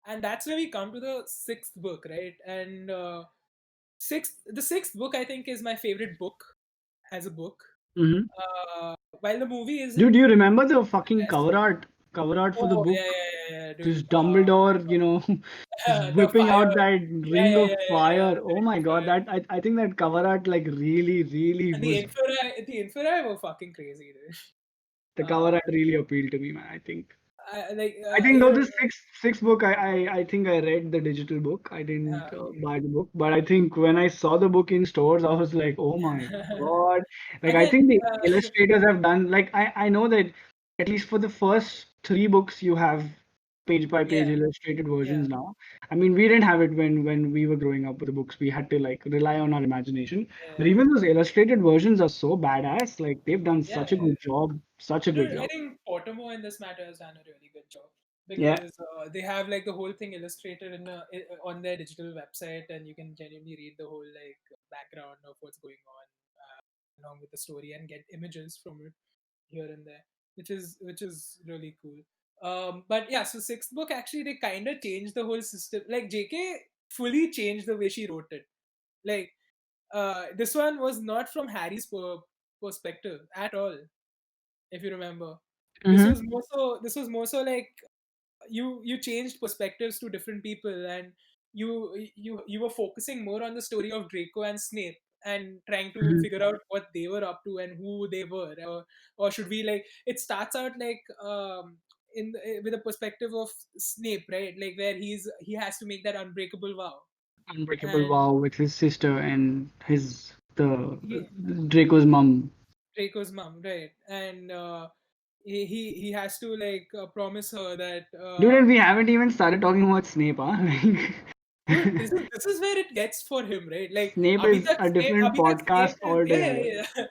and that's where we come to the sixth book, right? And the sixth book I think is my favorite book as a book. Hmm. While the movie isn't Dude, do you remember the fucking best. cover art for the Oh yeah, book? yeah, yeah, yeah, This dude. Dumbledore, just The whipping fire. out that Yeah, ring yeah, of yeah, yeah, yeah. fire. The Oh ring my of god, fire. I think that cover art like really, really And was the Inferi were fucking crazy, dude. the cover art really appealed to me, man. I think. Like I think though the sixth book, I think I read the digital book. I didn't buy the book, but I think when I saw the book in stores, I was like, oh my god! Like and I then think the illustrators have done like I know that at least for the first three books you have page by yeah, page illustrated yeah, versions now. I mean we didn't have it when we were growing up with the books. We had to like rely on our imagination. But yeah, even those illustrated versions are so badass. Like they've done yeah, such a yeah. good job, such a good Dude, I job. think Pottermore in this matter has done a really good job Yeah. because they have like the whole thing illustrated on their digital website, and you can genuinely read the whole like background of what's going on along with the story and get images from it here and there, which is really cool. But yeah, so sixth book actually they kind of changed the whole system. Like JK fully changed the way she wrote it. Like this one was not from Harry's perspective at all, if you remember. Mm-hmm. This was more so like you changed perspectives to different people, and you were focusing more on the story of Draco and Snape and trying to figure out what they were up to and who they were, or should we like it starts out like with a perspective of Snape, right? Like where he has to make that unbreakable vow, Unbreakable and Vow with his sister and his the he, Draco's mom. Draco's mom, right? And he has to like promise her that Dude, and we haven't even started talking about Snape, huh? dude, Like, this is where it gets for him, right? Like Snape is a different अभी तक podcast Snape is yeah, altogether. yeah, yeah.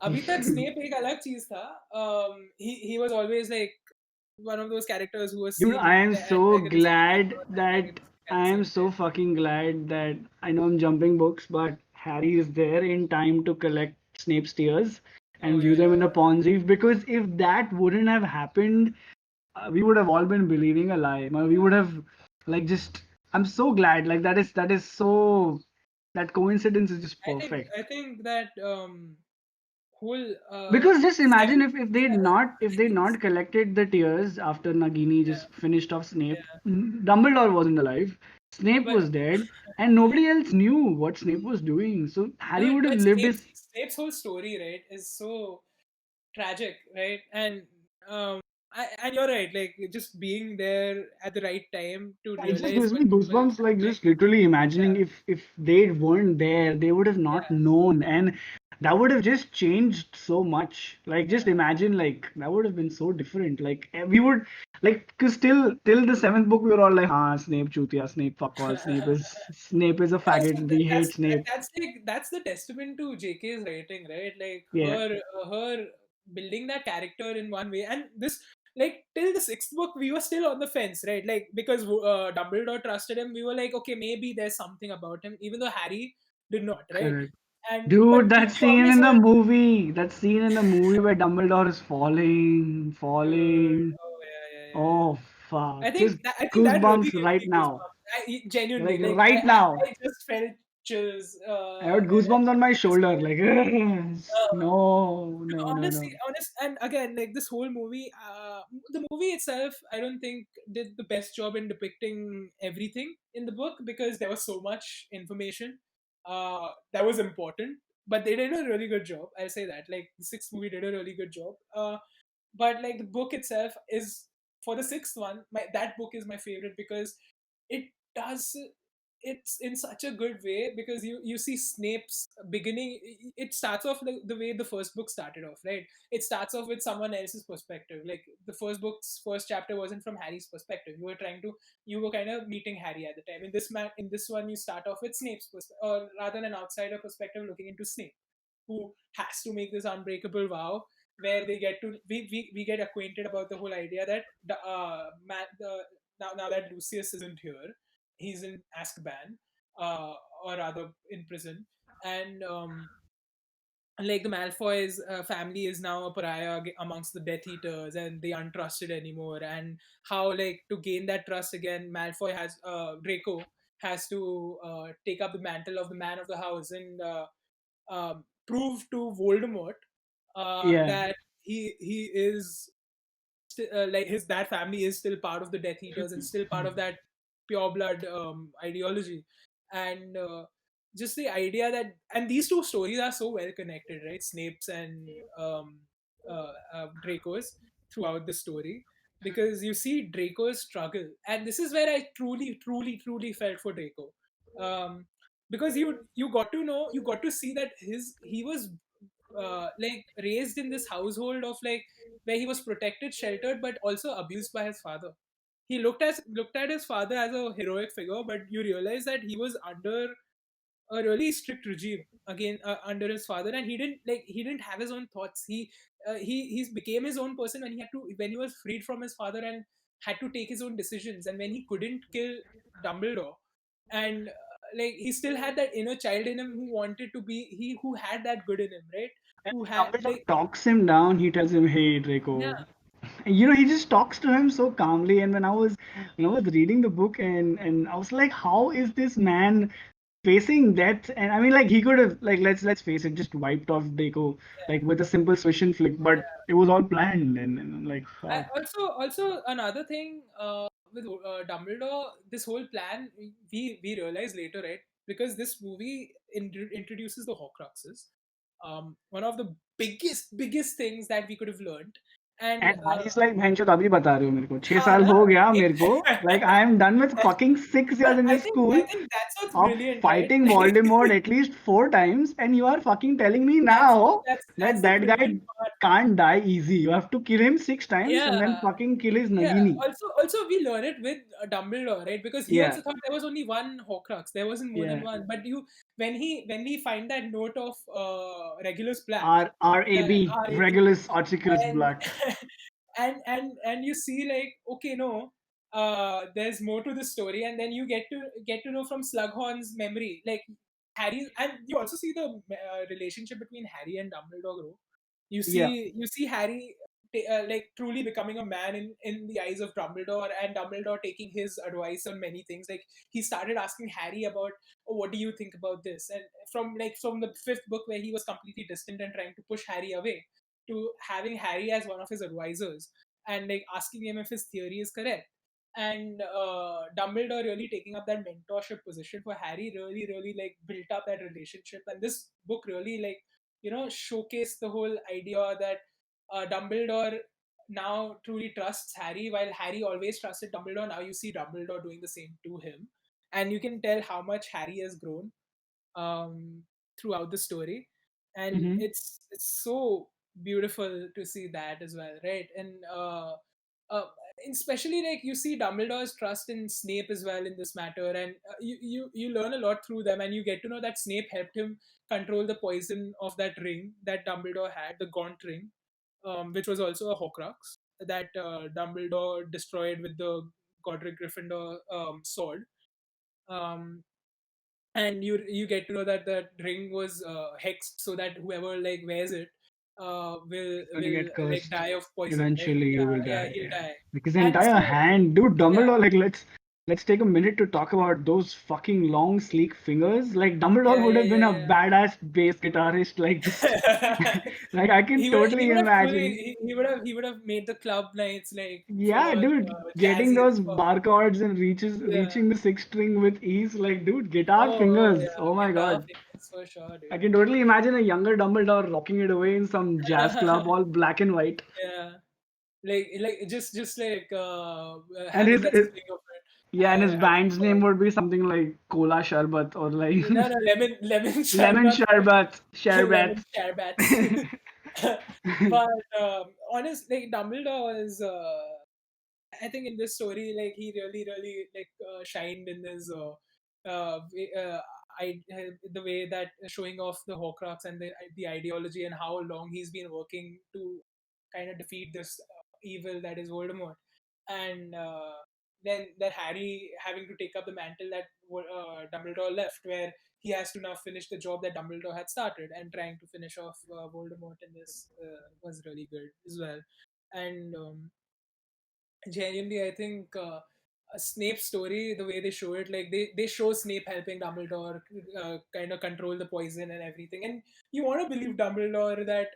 अभी तक Snape एक अलग चीज था. He was always like one of those characters who was Dude, seen I am as so like a distant glad or that antagonistic at I the am same so time. fucking glad that I know I'm jumping books, but Harry is there in time to collect Snape's tears Oh and yeah, view them yeah, in the Pond Reef. Because if that wouldn't have happened, we would have all been believing a lie. We would have like just. I'm so glad. Like that is so. That coincidence is just yeah. perfect. I think that whole Because just imagine seven if they'd not collected the tears after Nagini yeah, just finished off Snape, yeah. Dumbledore wasn't alive, Snape But was dead, and nobody else knew what Snape was doing. So Harry dude, would have but lived his. Snape's whole story, right, is so tragic, right? And and you're right, like just being there at the right time to It just realize gives what me was goosebumps, like happening. just literally imagining Yeah, if they weren't there, they would have not yeah, known, and that would have just changed so much. Like just yeah. imagine, like that would have been so different. Like we would, like, cause still till the seventh book we were all like, ah, Snape chutia, Snape fuck all, Snape is a Yeah, so faggot. We hate Snape. that's the testament to JK's writing, right? Like Yeah, her building that character in one way, and this like till the sixth book we were still on the fence, right? Like because Dumbledore trusted him, we were like, okay, maybe there's something about him, even though Harry did not, right? correct. And but Dude, you always had that scene in the movie where Dumbledore is falling, falling. oh yeah, yeah, yeah, yeah. Oh fuck, just I think that really goosebumps gave right me now. goosebumps. Genuinely, Like like right now, I just felt chills. I had At goosebumps on my this shoulder. point. Like, Uh, no, no, no, honestly, no. and again, like this whole movie, the movie itself, I don't think did the best job in depicting everything in the book because there was so much information that was important. But they did a really good job. I'll say that. Like the sixth movie did a really good job. But like the book itself is for the sixth one that book is my favorite because it does it's in such a good way because you see Snape's beginning. It starts off the way the first book started off, right? It starts off with someone else's perspective. Like the first book's first chapter wasn't from Harry's perspective. You were kind of meeting Harry at the time. In this one you start off with Snape's perspective, or rather an outsider perspective looking into Snape, who has to make this unbreakable vow where they get to we get acquainted about the whole idea that now that Lucius isn't here, he's in Azkaban, or rather in prison, and like the Malfoys family is now a pariah amongst the Death Eaters, and they aren't trusted anymore. And how, like, to gain that trust again, Draco has to take up the mantle of the man of the house and prove to Voldemort Yeah. that he is like his that family is still part of the Death Eaters and still part of that pure blood ideology. And just the idea that, and these two stories are so well connected, right? Snape's and Draco's throughout the story, because you see Draco's struggle, and this is where I truly felt for Draco, because you got to see that he was like raised in this household of like where he was protected, sheltered, but also abused by his father. He looked at his father as a heroic figure, but you realize that he was under a really strict regime again, under his father, and he didn't have his own thoughts. He became his own person when he was freed from his father and had to take his own decisions, and when he couldn't kill Dumbledore, and like he still had that inner child in him who wanted to be he who had that good in him, right? And Who when had Dumbledore like talks him down, he tells him, "Hey, Yeah, Draco." He just talks to him so calmly. And when I was reading the book, and I was like, how is this man facing death? And I mean, like, he could have, like, let's face it, just wiped off Draco like with a simple swish and flick, but yeah. it was all planned. And I'm like, fuck. Also another thing with Dumbledore, this whole plan we realize later, right? Because this movie introduces the Horcruxes, one of the biggest things that we could have learned, and And Harry's like, "भैंचोद अभी बता रहे हो मेरे को 6 साल हाँ, हो गया मेरे को, like, like I am done with fucking 6 years but in this I school think that's what's of brilliant, right? fighting Voldemort at least 4 times, and you are fucking telling me that's now that's that the that guy brilliant part. can't die easy. You have to kill him 6 times and then Yeah, fucking kill his yeah. Nagini." Also we learn it with Dumbledore, right? Because he Yeah, also thought there was only one Horcrux. There wasn't more than yeah. one. But you, when we find that note of Regulus Black, RAB, RAB, Regulus Articulus and Black. and you see like, okay, no, there's more to the story, and then you get to know from Slughorn's memory, like Harry, and you also see the relationship between Harry and Dumbledore grow. Yeah, You see Harry like truly becoming a man in the eyes of Dumbledore, and Dumbledore taking his advice on many things. Like he started asking Harry about, oh, what do you think about this? And from the fifth book where he was completely distant and trying to push Harry away, to having Harry as one of his advisors and like asking him if his theory is correct. And Dumbledore really taking up that mentorship position for Harry really like built up that relationship. And this book really like showcased the whole idea that Dumbledore now truly trusts Harry, while Harry always trusted Dumbledore. Now you see Dumbledore doing the same to him, and you can tell how much Harry has grown um, throughout the story, and hmm it's so beautiful to see that as well, right? And uh, especially like you see Dumbledore's trust in Snape as well in this matter, and you learn a lot through them, and you get to know that Snape helped him control the poison of that ring that Dumbledore had, the Gaunt ring, which was also a Horcrux that Dumbledore destroyed with the Godric Gryffindor sword. Um, and you get to know that the ring was hexed so that whoever like wears it gonna will get like cursed. die of poison, right? Eventually, you will Yeah, die. he'll Yeah, die. because the And entire so hand, dude, yeah, Dumbledore. Like, let's take a minute to talk about those fucking long, sleek fingers. Like, Dumbledore would have been a yeah. badass bass guitarist. Like, just like I can He totally would have truly imagine. he would have made the club nights like full Yeah, on dude, getting jazzy as those fuck. bar chords and Yeah. reaching the sixth string with ease. Like, dude, guitar Oh fingers. yeah, Oh my guitar god. fingers for sure, I dude. can totally imagine a younger Dumbledore rocking it away in some jazz club, all black and white. Yeah, like just like And having that swing of it, yeah, and his having band's name fun. would be something like Cola Sharbat or like No, no, lemon Lemon sherbet, Sharbat, lemon Sharbat. sherbets. But honestly, like Dumbledore is, I think in this story, like he really like shined in his the way that showing off the Horcrux and the ideology and how long he's been working to kind of defeat this evil that is Voldemort. And then Harry having to take up the mantle that Dumbledore left, where he has to now finish the job that Dumbledore had started, and trying to finish off Voldemort in this was really good as well. And genuinely, I think a Snape story, the way they show it, like they show Snape helping Dumbledore kind of control the poison and everything, and you want to believe Dumbledore that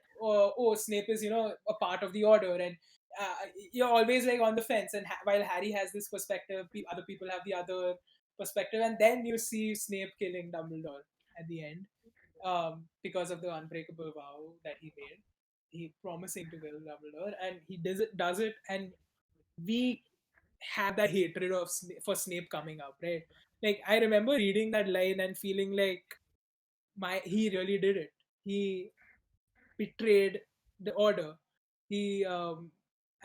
Snape is a part of the Order, and you're always like on the fence. And while Harry has this perspective, other people have the other perspective, and then you see Snape killing Dumbledore at the end, because of the unbreakable vow that he made. He promising to kill Dumbledore, and he does it, and we have that hatred of for Snape coming up, right? Like I remember reading that line and feeling like he really did it. He betrayed the Order. He I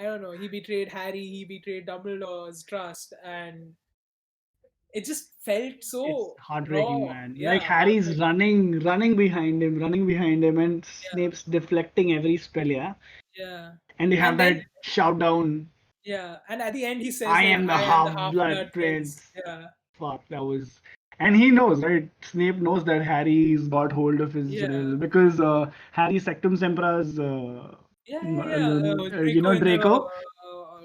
don't know. He betrayed Harry. He betrayed Dumbledore's trust, and it just felt It's so heartbreaking, wrong. man. Like Yeah, Harry's heartbreaking. running behind him, and Yeah, Snape's deflecting every spell, yeah. yeah. And they have And then that shout down, yeah, and at the end he says I like, am the "I am the half Half blood Blood Prince." prince. Yeah, Fuck, that was. And he knows, right? Snape knows that Harry's got hold of his yeah, because Harry Sectum Sempra's, yeah, yeah, yeah. Draco in the Draco.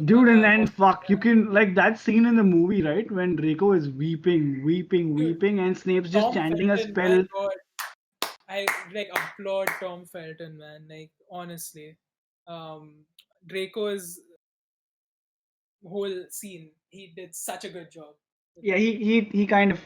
Dude, and then costume. fuck, you can like that scene in the movie, right? When Draco is Dude, weeping, and Snape's just Tom chanting a Felton, my spell. God, I like applaud Tom Felton, man. Like honestly, um, Draco's whole scene, he did such a good job with Yeah, that. he kind of,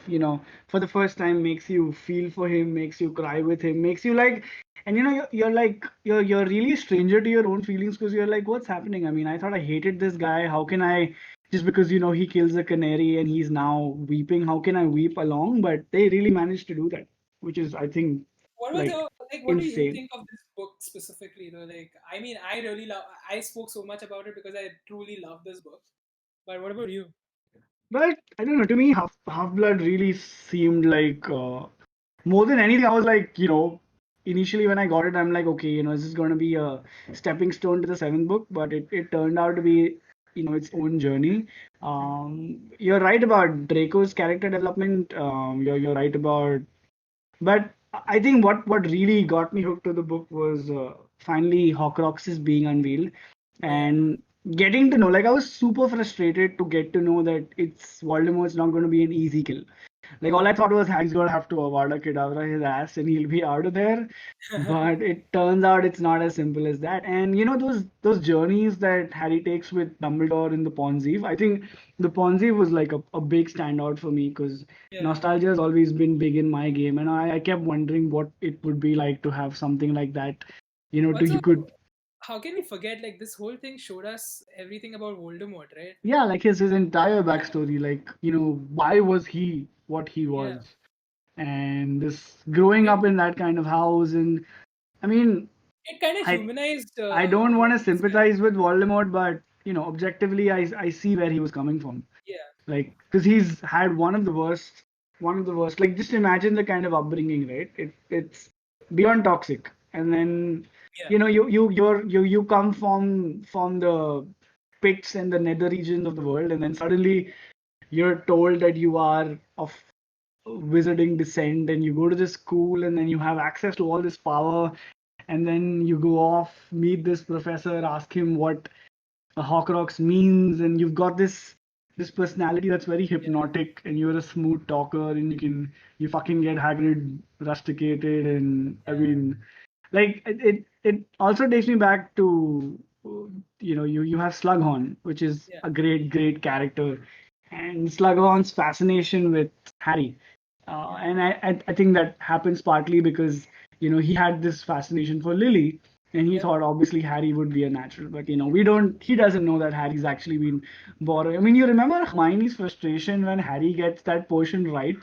for the first time makes you feel for him, makes you cry with him, makes you like, and you're like you're really a stranger to your own feelings because you're like, what's happening? I mean, I thought I hated this guy. How can I, just because he kills a canary and he's now weeping, how can I weep along? But they really managed to do that, which is, I think, What about like your like? What do you insane. think of this book specifically, though? Like, I mean, I really love. I spoke so much about it because I truly love this book. But what about you? But I don't know. To me, Half Blood really seemed like more than anything. I was like, initially when I got it, I'm like, okay, this is going to be a stepping stone to the seventh book. But it turned out to be, its own journey. Mhm. You're right about Draco's character development. You're right about, but I think what really got me hooked to the book was finally Horcruxes being unveiled Yeah, and getting to know. Like I was super frustrated to get to know that it's Voldemort's not going to be an easy kill. Like all I yeah, thought was Harry's gonna have to Avada Kedavra his ass and he'll be out of there. But it turns out it's not as simple as that. And those journeys that Harry takes with Dumbledore in the Ponziv, I think the Ponziv was like a big standout for me because yeah. nostalgia has always been big in my game, and I kept wondering what it would be like to have something like that. Also, You could, how can we forget? Like, this whole thing showed us everything about Voldemort, right? yeah, like his entire backstory, like why was he what he Yeah, was, and this growing it up in that kind of house. And I mean, it kind of I humanized I don't want to Voldemort's character. sympathize with Voldemort, but objectively, I see where he was coming from. Yeah, Like, because he's had one of the worst. Like, just imagine the kind of upbringing, right? It's beyond toxic. And then, yeah, you come from the pits and the nether regions of the world, and then suddenly you're told that you are of wizarding descent, and you go to this school, and then you have access to all this power, and then you go off, meet this professor, ask him what a Horcrux means, and you've got this personality that's very yeah, hypnotic, and you're a smooth talker, and you fucking get Hagrid rusticated, and I yeah, mean, like it also takes me back to you have Slughorn, which is yeah, a great character, and Slughorn's fascination with Harry, yeah, and I think that happens partly because he had this fascination for Lily, and he yeah. thought obviously Harry would be a natural, but he doesn't know that Harry's actually been borrowing. I mean, you remember Hermione's frustration when Harry gets that potion right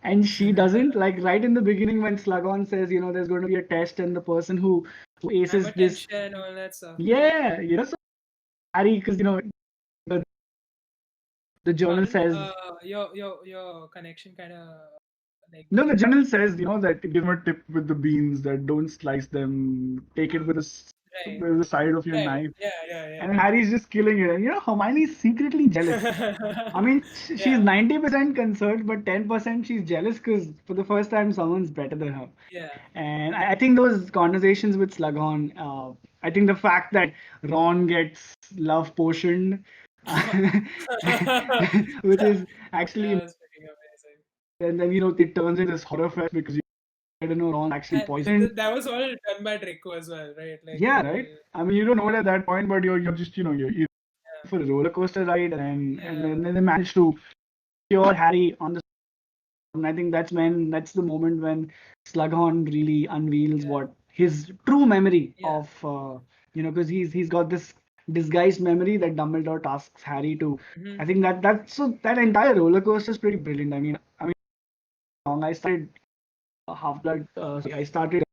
and she doesn't, like right in the beginning when Slughorn says there's going to be a test, and the person who I'm aces this, attention, all that stuff. Yeah. yeah, so Harry, because the, the journal Pardon? says, Your connection kind of like no, the became journal muffled. says that give him a tip with the beans, that don't slice them, take it with a Right. the side of your Right. knife, Yeah. Yeah. and Harry's just killing it. And Hermione's secretly jealous. Yeah. I mean, she's Yeah. 90% concerned, but 10% she's jealous because for the first time someone's better than her. Yeah. And I think those conversations with Slughorn, I think the fact that Ron gets love potioned, which is actually, That was pretty amazing. and then it turns into this horror fest because I don't know, Ron's actually And poisoned. that was all done by Draco as well, right? Like the Yeah, whole. right. I mean, you don't know it at that point, but you're just you're Yeah. for a roller coaster ride, and Yeah. then they manage to cure Harry on the. And I think that's the moment when Slughorn really unveils Yeah. what his true memory Yeah. of because he's got this disguised memory that Dumbledore tasks Harry to. Hmm. I think that entire roller coaster is pretty brilliant. I mean, I started Half Blood. Sorry, I started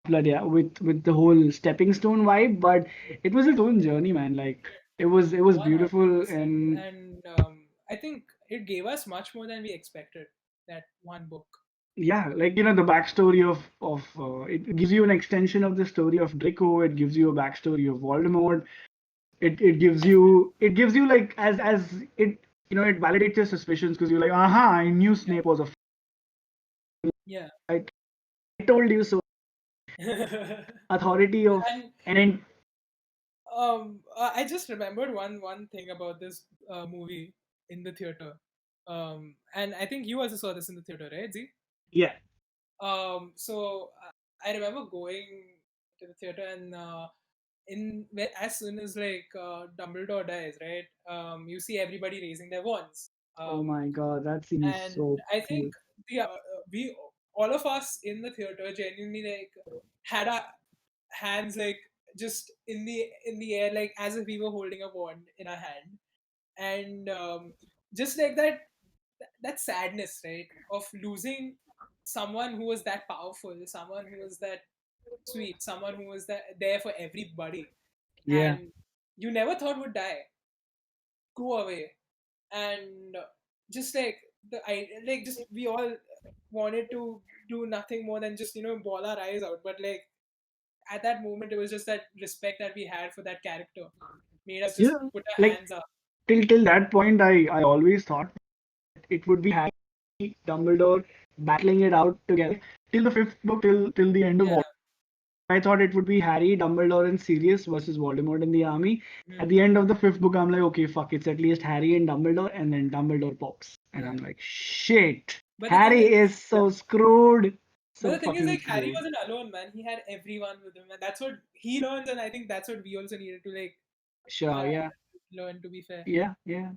Blood, yeah, with the whole stepping stone vibe, but it was its own journey, man. Like it was beautiful, 100%. and And I think it gave us much more than we expected. That one book. yeah, like the backstory of it gives you an extension of the story of Draco. It gives you a backstory of Voldemort. It gives you like as it it validates your suspicions because you're like, aha, I knew Yeah. Snape was a Yeah. I told you so. Authority of And and then I just remembered one thing about this movie in the theater. And I think you also saw this in the theater, right, Z? yeah. So I remember going to the theater and as soon as like Dumbledore dies, right? You see everybody raising their wands. Oh Um, my God, that scene is and so I think cool. we all of us in the theater genuinely like had our hands like just in the air, like as if we were holding a wand in our hand, and just like that sadness, right, of losing someone who was that powerful, someone who was that sweet, someone who was there for everybody, Yeah. and you never thought would die, go away, and just like I like just we all wanted to do nothing more than just bawl our eyes out, but like at that moment it was just that respect that we had for that character made us just Yeah, put our like hands up. till that point, I always thought it would be Harry, Dumbledore battling it out together till the fifth book, till the end of Yeah. all. I thought it would be Harry, Dumbledore, and Sirius versus Voldemort in the army. At Mhm. the end of the fifth book, I'm like, okay, fuck, it's at least Harry and Dumbledore, and then Dumbledore pops, and Yeah. I'm like, shit, But the thing Harry is, is so screwed, but so the thing is, fucking like Harry screwed. wasn't alone, man. He had everyone with him, and that's what he learns, and I think that's what we also needed to like Sure, uh, yeah, learn. To be fair. yeah, yeah.